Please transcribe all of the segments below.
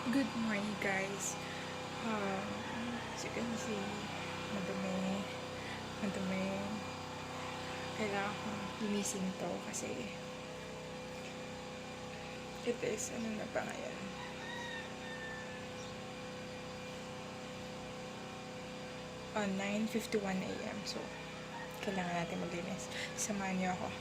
Good morning, guys. As you can see, madumi. Madumi. Kailangan kong linisin to kasi it is, ano na ba ngayon? 9:51 a.m. So, kailangan natin maglinis. Samahan niyo ako.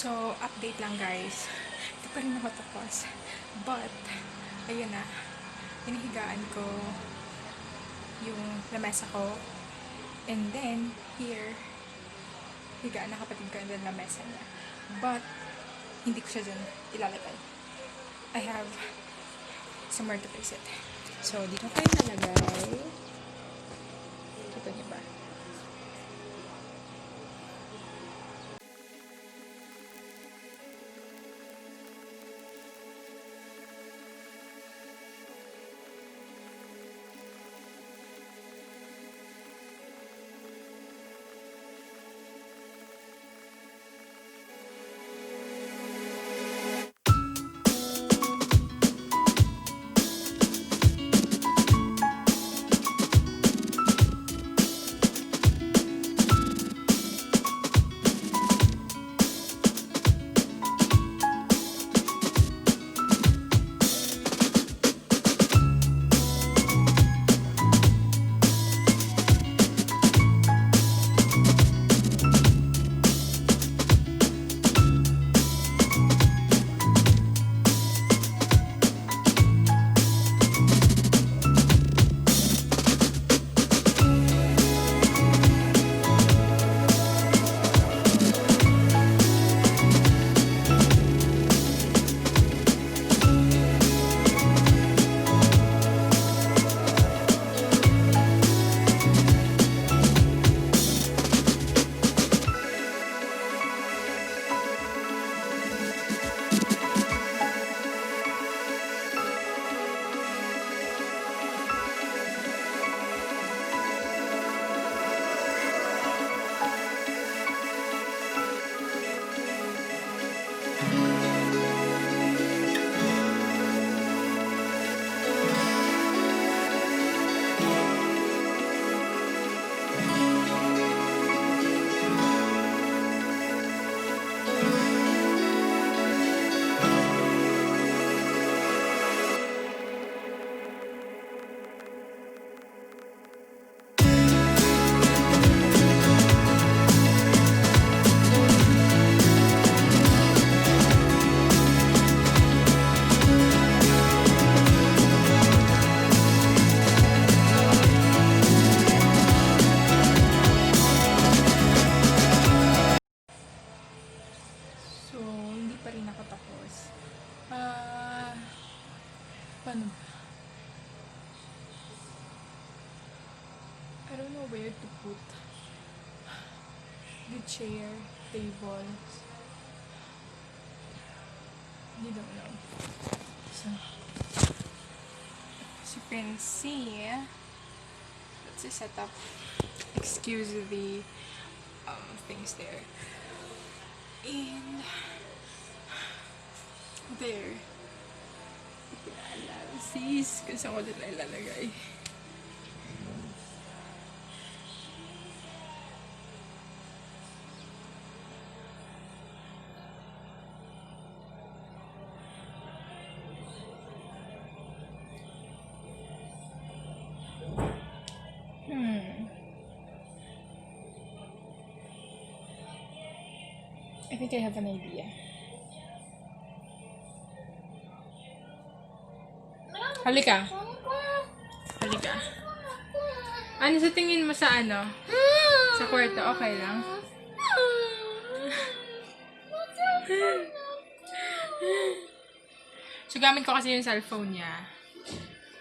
So, update lang guys. Hindi pa rin ako tapos. But, ayun na. Hinihigaan ko yung lamesa ko. And then, here, higa na kapatid ko and then lamesa niya. But, hindi ko siya dyan ilalagay. I have somewhere to place it. So, dito ko yung nalagay. Dito niyo ba? So, hindi pa rin ako tapos. Paano ba? I don't know where to put the chair, tables. You don't know. So, as you can see, that's the setup. Excuse the things there. And there. Alam, sis, kung saan ko din na ilalagay. I think I have an idea. Halika. Halika. Ano sa tingin mo sa ano? Sa kwarto, okay lang? So, gamit ko kasi yung cellphone niya.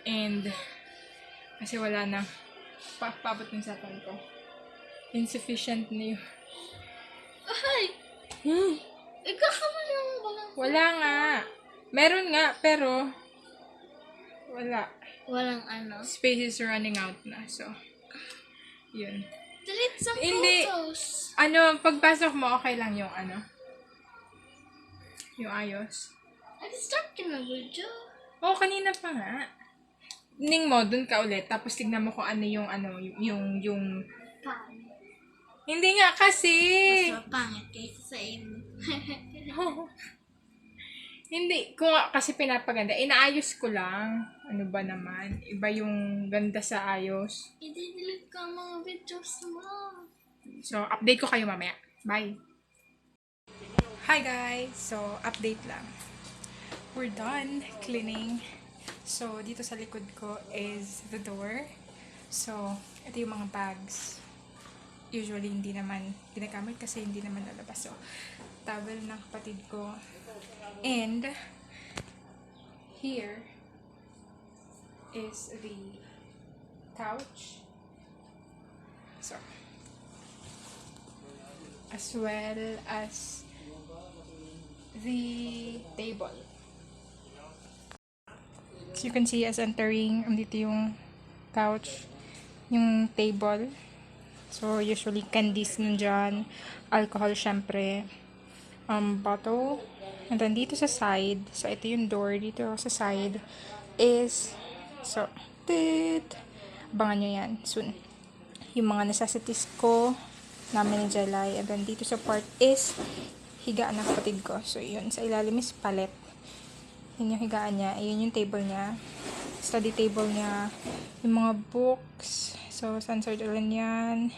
And, kasi wala na. Papabot yung cellphone ko. Insufficient na yun. Ay! Ikaw ka mo yung walang... Wala nga. Meron nga, pero wala. Walang ano? Space is running out na. So, yun. Delete some Hindi. photos. Ano, pagpasok mo, okay lang yung ano? Yung ayos. Start ka na video. Oo, kanina pa nga. Ning mo, dun ka ulit. Tapos tignan mo kung ano yung yung... Pangit. Hindi nga kasi! Mas mapangit kaysa sa inyo. Hindi. Kung kasi pinapaganda, inaayos ko lang. Ano ba naman? Iba yung ganda sa ayos. I-delete ka ang mga videos mo. So, update ko kayo mamaya. Bye! Hi guys! So, update lang. We're done cleaning. So, dito sa likod ko is the door. So, ito yung mga bags. usually hindi naman ginagamit kasi hindi naman lalabas. So, towel ng kapatid ko. And, here is the couch. So, as well as the table. So you can see as entering, andito yung couch, yung table. So usually candies nandyan, alcohol syempre, bottle. And then dito sa side, so ito yung door, dito sa side is, so, abangan nyo yan soon. Yung mga necessities ko, namin ni Jelay. And then dito sa part is higaan ng kapatid ko. So yun, sa ilalim is palette. Yun yung higaan niya. Ayun yung table niya. Study table niya. Yung mga books. So, censored rin yan.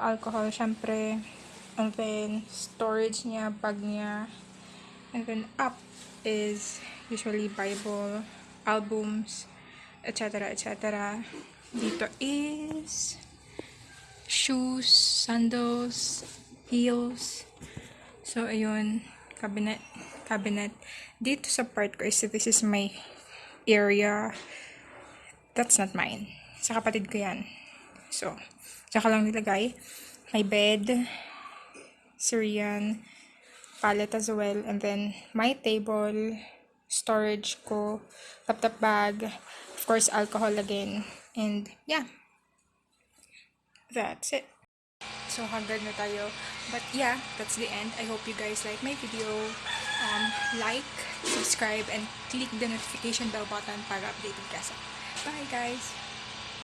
Alcohol, syempre. And then, storage niya, bag niya. And then, up is usually Bible, albums, etc. etc. Dito is shoes, sandals, heels. So, ayun. Cabinet. Dito sa part ko is this is my area. That's not mine. Sa kapatid ko yan. So, tsaka lang nilagay. My bed. Syrian. Palette as well. And then, my table. Storage ko. Laptop bag. Of course, alcohol again. And, yeah. That's it. So, hagad na tayo. But yeah, that's the end. I hope you guys like my video. Like, subscribe, and click the notification bell button para updated ka sa. Bye guys!